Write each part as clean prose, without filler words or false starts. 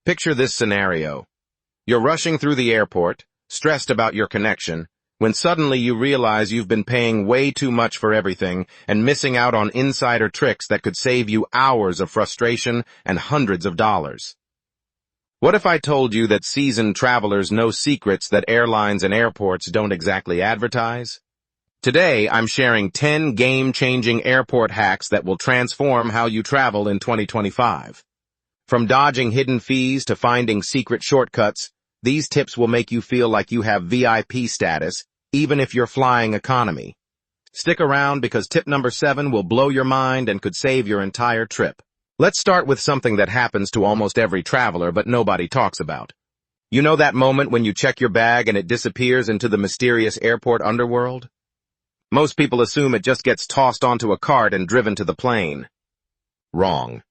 Picture this scenario. You're rushing through the airport, stressed about your connection, when suddenly you realize you've been paying way too much for everything and missing out on insider tricks that could save you hours of frustration and hundreds of dollars. What if I told you that seasoned travelers know secrets that airlines and airports don't exactly advertise? Today, I'm sharing 10 game-changing airport hacks that will transform how you travel in 2025. From dodging hidden fees to finding secret shortcuts, these tips will make you feel like you have VIP status, even if you're flying economy. Stick around because tip number 7 will blow your mind and could save your entire trip. Let's start with something that happens to almost every traveler but nobody talks about. You know that moment when you check your bag and it disappears into the mysterious airport underworld? Most people assume it just gets tossed onto a cart and driven to the plane. Wrong.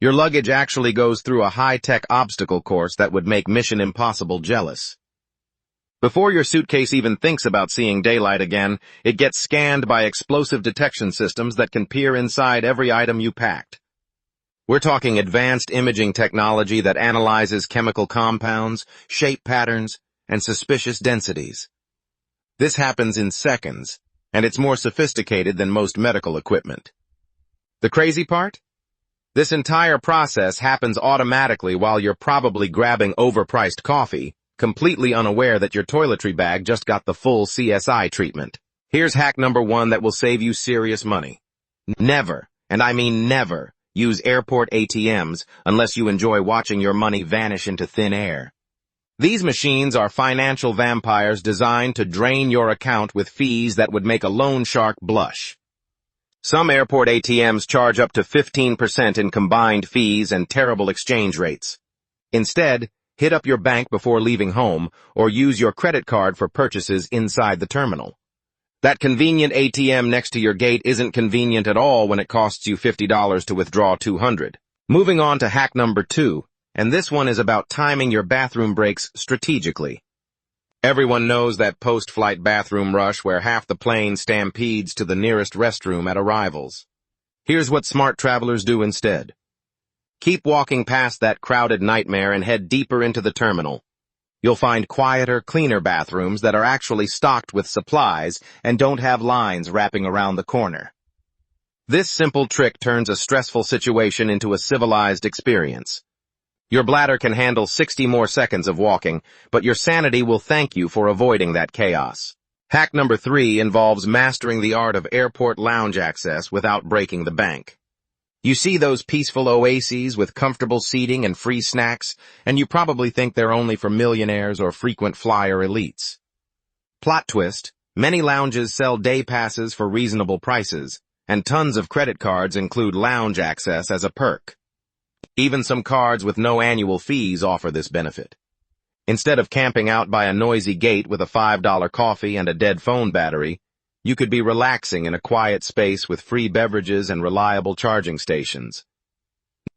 Your luggage actually goes through a high-tech obstacle course that would make Mission Impossible jealous. Before your suitcase even thinks about seeing daylight again, it gets scanned by explosive detection systems that can peer inside every item you packed. We're talking advanced imaging technology that analyzes chemical compounds, shape patterns, and suspicious densities. This happens in seconds, and it's more sophisticated than most medical equipment. The crazy part? This entire process happens automatically while you're probably grabbing overpriced coffee, completely unaware that your toiletry bag just got the full CSI treatment. Here's hack number 1 that will save you serious money. Never, and I mean never, use airport ATMs unless you enjoy watching your money vanish into thin air. These machines are financial vampires designed to drain your account with fees that would make a loan shark blush. Some airport ATMs charge up to 15% in combined fees and terrible exchange rates. Instead, hit up your bank before leaving home or use your credit card for purchases inside the terminal. That convenient ATM next to your gate isn't convenient at all when it costs you $50 to withdraw $200. Moving on to hack number 2, and this one is about timing your bathroom breaks strategically. Everyone knows that post-flight bathroom rush where half the plane stampedes to the nearest restroom at arrivals. Here's what smart travelers do instead. Keep walking past that crowded nightmare and head deeper into the terminal. You'll find quieter, cleaner bathrooms that are actually stocked with supplies and don't have lines wrapping around the corner. This simple trick turns a stressful situation into a civilized experience. Your bladder can handle 60 more seconds of walking, but your sanity will thank you for avoiding that chaos. Hack number 3 involves mastering the art of airport lounge access without breaking the bank. You see those peaceful oases with comfortable seating and free snacks, and you probably think they're only for millionaires or frequent flyer elites. Plot twist, many lounges sell day passes for reasonable prices, and tons of credit cards include lounge access as a perk. Even some cards with no annual fees offer this benefit. Instead of camping out by a noisy gate with a $5 coffee and a dead phone battery, you could be relaxing in a quiet space with free beverages and reliable charging stations.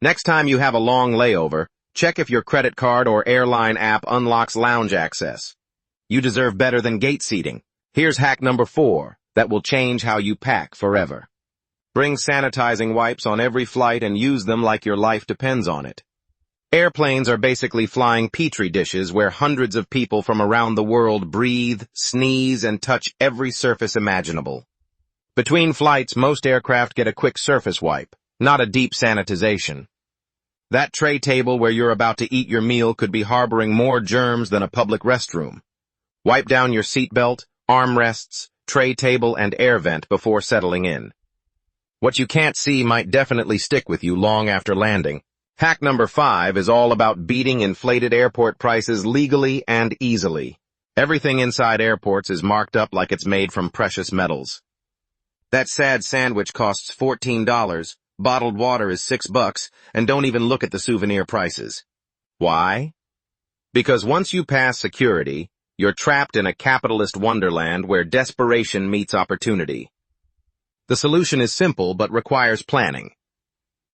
Next time you have a long layover, check if your credit card or airline app unlocks lounge access. You deserve better than gate seating. Here's hack number 4 that will change how you pack forever. Bring sanitizing wipes on every flight and use them like your life depends on it. Airplanes are basically flying petri dishes where hundreds of people from around the world breathe, sneeze, and touch every surface imaginable. Between flights, most aircraft get a quick surface wipe, not a deep sanitization. That tray table where you're about to eat your meal could be harboring more germs than a public restroom. Wipe down your seatbelt, armrests, tray table, and air vent before settling in. What you can't see might definitely stick with you long after landing. Hack number 5 is all about beating inflated airport prices legally and easily. Everything inside airports is marked up like it's made from precious metals. That sad sandwich costs $14, bottled water is $6, and don't even look at the souvenir prices. Why? Because once you pass security, you're trapped in a capitalist wonderland where desperation meets opportunity. The solution is simple but requires planning.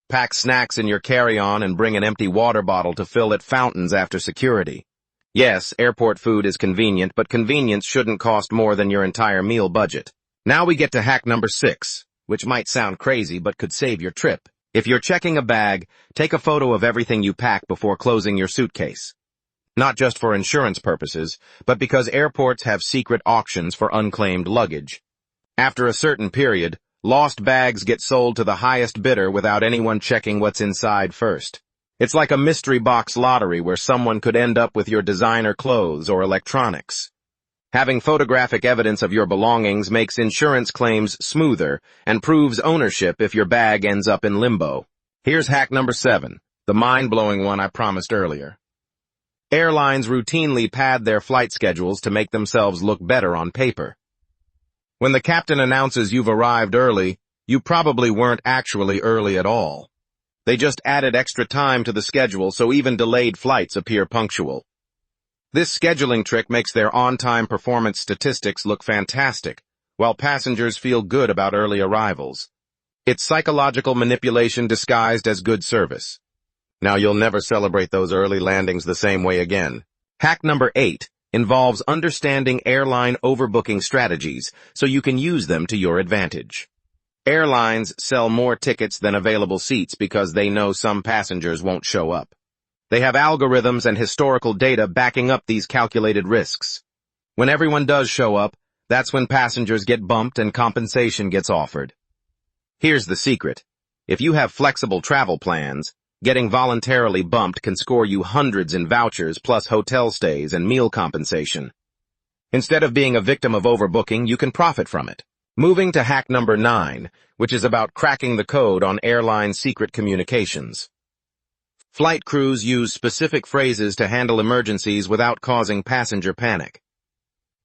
Pack snacks in your carry-on and bring an empty water bottle to fill at fountains after security. Yes, airport food is convenient, but convenience shouldn't cost more than your entire meal budget. Now we get to hack number 6, which might sound crazy but could save your trip. If you're checking a bag, take a photo of everything you pack before closing your suitcase. Not just for insurance purposes, but because airports have secret auctions for unclaimed luggage. After a certain period, lost bags get sold to the highest bidder without anyone checking what's inside first. It's like a mystery box lottery where someone could end up with your designer clothes or electronics. Having photographic evidence of your belongings makes insurance claims smoother and proves ownership if your bag ends up in limbo. Here's hack number 7, the mind-blowing one I promised earlier. Airlines routinely pad their flight schedules to make themselves look better on paper. When the captain announces you've arrived early, you probably weren't actually early at all. They just added extra time to the schedule so even delayed flights appear punctual. This scheduling trick makes their on-time performance statistics look fantastic, while passengers feel good about early arrivals. It's psychological manipulation disguised as good service. Now you'll never celebrate those early landings the same way again. Hack number 8 involves understanding airline overbooking strategies so you can use them to your advantage. Airlines sell more tickets than available seats because they know some passengers won't show up. They have algorithms and historical data backing up these calculated risks. When everyone does show up, that's when passengers get bumped and compensation gets offered. Here's the secret. If you have flexible travel plans, getting voluntarily bumped can score you hundreds in vouchers plus hotel stays and meal compensation. Instead of being a victim of overbooking, you can profit from it. Moving to hack number 9, which is about cracking the code on airline secret communications. Flight crews use specific phrases to handle emergencies without causing passenger panic.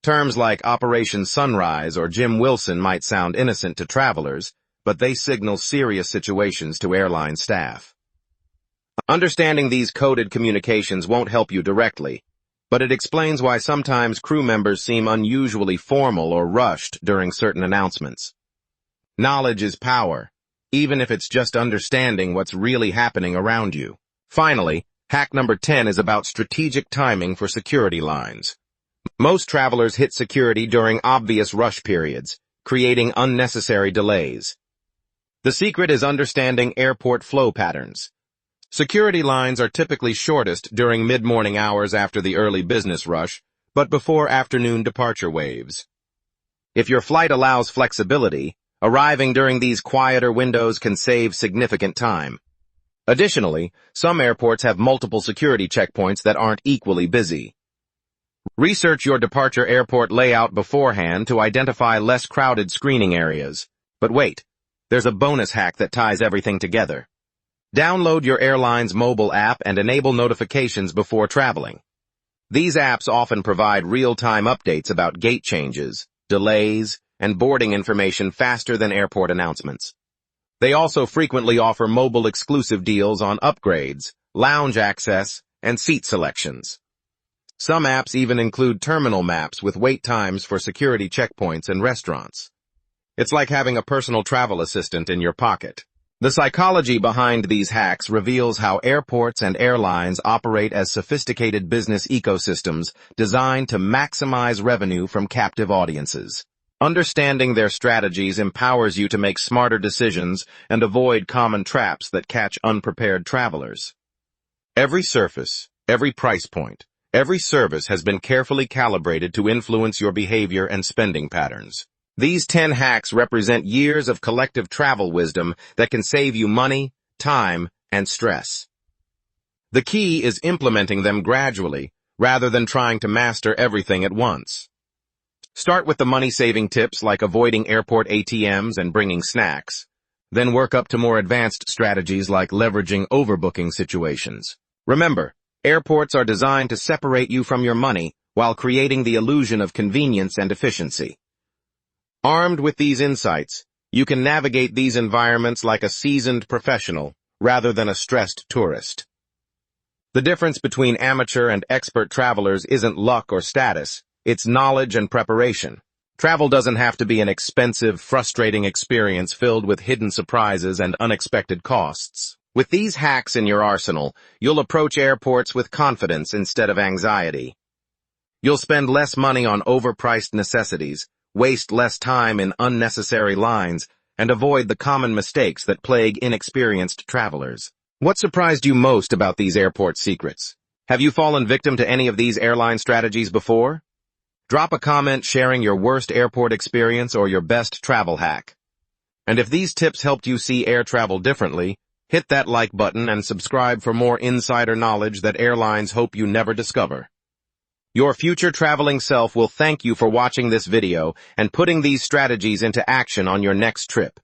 Terms like Operation Sunrise or Jim Wilson might sound innocent to travelers, but they signal serious situations to airline staff. Understanding these coded communications won't help you directly, but it explains why sometimes crew members seem unusually formal or rushed during certain announcements. Knowledge is power, even if it's just understanding what's really happening around you. Finally, hack number 10 is about strategic timing for security lines. Most travelers hit security during obvious rush periods, creating unnecessary delays. The secret is understanding airport flow patterns. Security lines are typically shortest during mid-morning hours after the early business rush, but before afternoon departure waves. If your flight allows flexibility, arriving during these quieter windows can save significant time. Additionally, some airports have multiple security checkpoints that aren't equally busy. Research your departure airport layout beforehand to identify less crowded screening areas. But wait, there's a bonus hack that ties everything together. Download your airline's mobile app and enable notifications before traveling. These apps often provide real-time updates about gate changes, delays, and boarding information faster than airport announcements. They also frequently offer mobile-exclusive deals on upgrades, lounge access, and seat selections. Some apps even include terminal maps with wait times for security checkpoints and restaurants. It's like having a personal travel assistant in your pocket. The psychology behind these hacks reveals how airports and airlines operate as sophisticated business ecosystems designed to maximize revenue from captive audiences. Understanding their strategies empowers you to make smarter decisions and avoid common traps that catch unprepared travelers. Every surface, every price point, every service has been carefully calibrated to influence your behavior and spending patterns. These 10 hacks represent years of collective travel wisdom that can save you money, time, and stress. The key is implementing them gradually, rather than trying to master everything at once. Start with the money-saving tips like avoiding airport ATMs and bringing snacks. Then work up to more advanced strategies like leveraging overbooking situations. Remember, airports are designed to separate you from your money while creating the illusion of convenience and efficiency. Armed with these insights, you can navigate these environments like a seasoned professional rather than a stressed tourist. The difference between amateur and expert travelers isn't luck or status, it's knowledge and preparation. Travel doesn't have to be an expensive, frustrating experience filled with hidden surprises and unexpected costs. With these hacks in your arsenal, you'll approach airports with confidence instead of anxiety. You'll spend less money on overpriced necessities, waste less time in unnecessary lines, and avoid the common mistakes that plague inexperienced travelers. What surprised you most about these airport secrets? Have you fallen victim to any of these airline strategies before? Drop a comment sharing your worst airport experience or your best travel hack. And if these tips helped you see air travel differently, hit that like button and subscribe for more insider knowledge that airlines hope you never discover. Your future traveling self will thank you for watching this video and putting these strategies into action on your next trip.